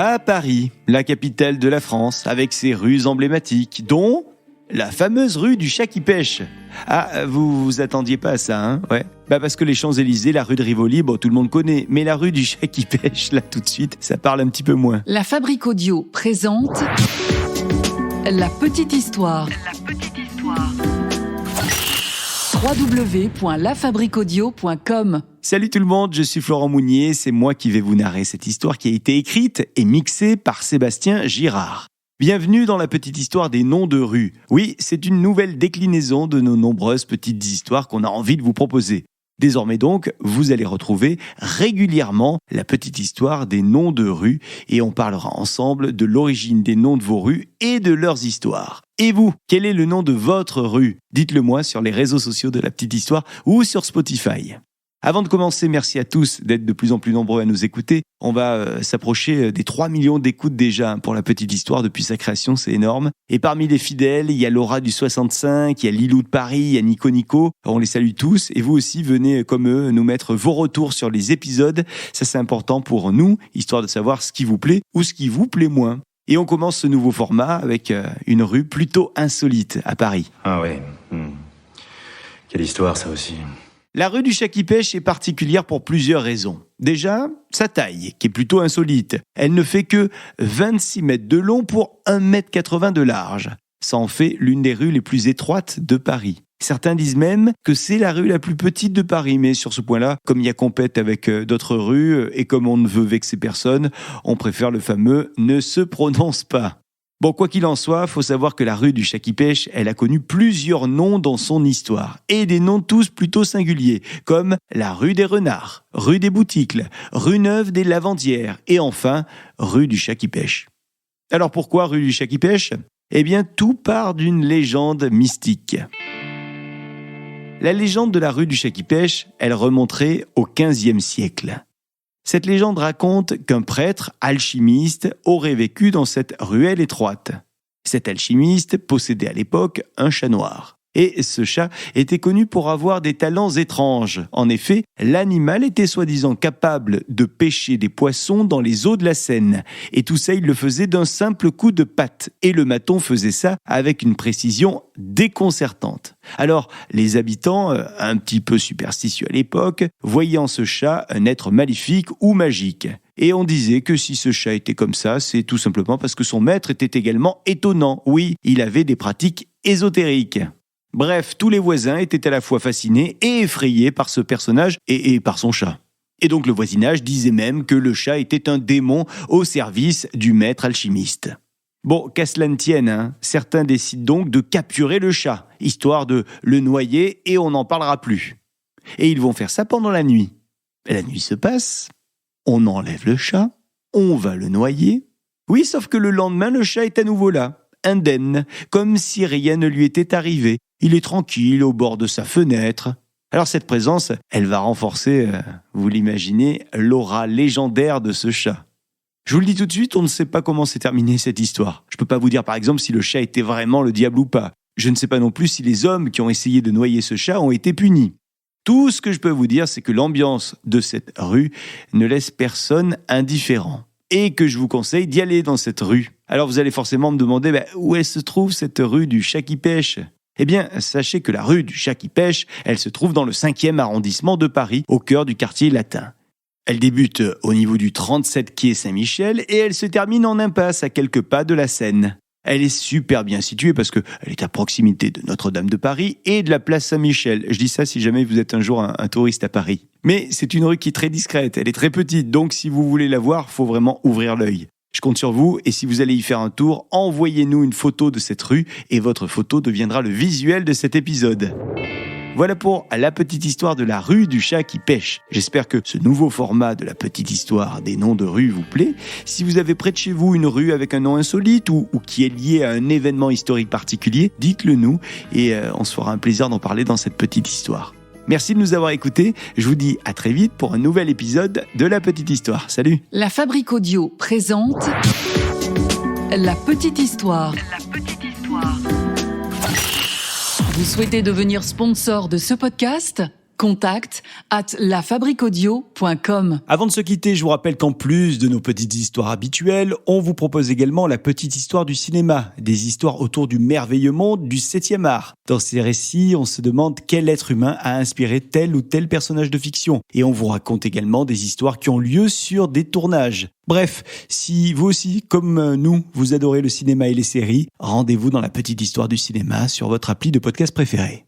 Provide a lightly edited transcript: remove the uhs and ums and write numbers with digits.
À Paris, la capitale de la France, avec ses rues emblématiques, dont la fameuse rue du chat qui pêche. Ah, vous vous attendiez pas à ça, hein? Ouais. Parce que les Champs-Élysées, la rue de Rivoli, tout le monde connaît. Mais la rue du chat qui pêche, là, tout de suite, ça parle un petit peu moins. La Fabrique Audio présente La Petite Histoire. www.lafabriqueaudio.com. Salut tout le monde, je suis Florent Mounier, c'est moi qui vais vous narrer cette histoire qui a été écrite et mixée par Sébastien Girard. Bienvenue dans la petite histoire des noms de rues. Oui, c'est une nouvelle déclinaison de nos nombreuses petites histoires qu'on a envie de vous proposer. Désormais donc, vous allez retrouver régulièrement la petite histoire des noms de rues et on parlera ensemble de l'origine des noms de vos rues et de leurs histoires. Et vous, quel est le nom de votre rue? Dites-le moi sur les réseaux sociaux de la petite histoire ou sur Spotify. Avant de commencer, merci à tous d'être de plus en plus nombreux à nous écouter. On va s'approcher des 3 millions d'écoutes déjà pour la petite histoire depuis sa création, c'est énorme. Et parmi les fidèles, il y a Laura du 65, il y a Lilou de Paris, il y a Nico. On les salue tous et vous aussi venez comme eux nous mettre vos retours sur les épisodes. Ça c'est important pour nous, histoire de savoir ce qui vous plaît ou ce qui vous plaît moins. Et on commence ce nouveau format avec une rue plutôt insolite à Paris. Ah ouais, Quelle histoire ça aussi. La rue du chat qui pêche est particulière pour plusieurs raisons. Déjà, sa taille, qui est plutôt insolite. Elle ne fait que 26 mètres de long pour 1,80 m de large. Ça en fait l'une des rues les plus étroites de Paris. Certains disent même que c'est la rue la plus petite de Paris, mais sur ce point-là, comme il y a compète avec d'autres rues, et comme on ne veut vexer personne, on préfère le fameux « ne se prononce pas ». Bon, quoi qu'il en soit, faut savoir que la rue du chat qui pêche, elle a connu plusieurs noms dans son histoire. Et des noms tous plutôt singuliers, comme la rue des Renards, rue des Bouticles, rue Neuve des Lavandières, et enfin, rue du chat qui pêche. Alors pourquoi rue du chat qui pêche? Eh bien, tout part d'une légende mystique. La légende de la rue du chat qui pêche, elle remonterait au XVe siècle. Cette légende raconte qu'un prêtre alchimiste aurait vécu dans cette ruelle étroite. Cet alchimiste possédait à l'époque un chat noir. Et ce chat était connu pour avoir des talents étranges. En effet, l'animal était soi-disant capable de pêcher des poissons dans les eaux de la Seine. Et tout ça, il le faisait d'un simple coup de patte. Et le maton faisait ça avec une précision déconcertante. Alors, les habitants, un petit peu superstitieux à l'époque, voyaient en ce chat un être maléfique ou magique. Et on disait que si ce chat était comme ça, c'est tout simplement parce que son maître était également étonnant. Oui, il avait des pratiques ésotériques. Bref, tous les voisins étaient à la fois fascinés et effrayés par ce personnage et par son chat. Et donc le voisinage disait même que le chat était un démon au service du maître alchimiste. Bon, qu'à cela ne tienne, certains décident donc de capturer le chat, histoire de le noyer et on n'en parlera plus. Et ils vont faire ça pendant la nuit. La nuit se passe, on enlève le chat, on va le noyer. Oui, sauf que le lendemain, le chat est à nouveau là, indemne, comme si rien ne lui était arrivé. Il est tranquille au bord de sa fenêtre. Alors cette présence, elle va renforcer, vous l'imaginez, l'aura légendaire de ce chat. Je vous le dis tout de suite, on ne sait pas comment s'est terminée cette histoire. Je ne peux pas vous dire par exemple si le chat était vraiment le diable ou pas. Je ne sais pas non plus si les hommes qui ont essayé de noyer ce chat ont été punis. Tout ce que je peux vous dire, c'est que l'ambiance de cette rue ne laisse personne indifférent. Et que je vous conseille d'y aller dans cette rue. Alors vous allez forcément me demander où elle se trouve cette rue du chat qui pêche ? Eh bien, sachez que la rue du chat qui pêche, elle se trouve dans le 5e arrondissement de Paris, au cœur du quartier latin. Elle débute au niveau du 37 quai Saint-Michel et elle se termine en impasse à quelques pas de la Seine. Elle est super bien située parce qu'elle est à proximité de Notre-Dame de Paris et de la place Saint-Michel. Je dis ça si jamais vous êtes un jour un touriste à Paris. Mais c'est une rue qui est très discrète, elle est très petite, donc si vous voulez la voir, il faut vraiment ouvrir l'œil. Je compte sur vous et si vous allez y faire un tour, envoyez-nous une photo de cette rue et votre photo deviendra le visuel de cet épisode. Voilà pour la petite histoire de la rue du chat qui pêche. J'espère que ce nouveau format de la petite histoire des noms de rues vous plaît. Si vous avez près de chez vous une rue avec un nom insolite ou qui est lié à un événement historique particulier, dites-le nous et on se fera un plaisir d'en parler dans cette petite histoire. Merci de nous avoir écoutés. Je vous dis à très vite pour un nouvel épisode de La Petite Histoire. Salut. La Fabrique Audio présente La Petite Histoire. Vous souhaitez devenir sponsor de ce podcast ? contact@lafabriquaudio.com. Avant de se quitter, je vous rappelle qu'en plus de nos petites histoires habituelles, on vous propose également la petite histoire du cinéma, des histoires autour du merveilleux monde du 7e art. Dans ces récits, on se demande quel être humain a inspiré tel ou tel personnage de fiction. Et on vous raconte également des histoires qui ont lieu sur des tournages. Bref, si vous aussi, comme nous, vous adorez le cinéma et les séries, rendez-vous dans la petite histoire du cinéma sur votre appli de podcast préféré.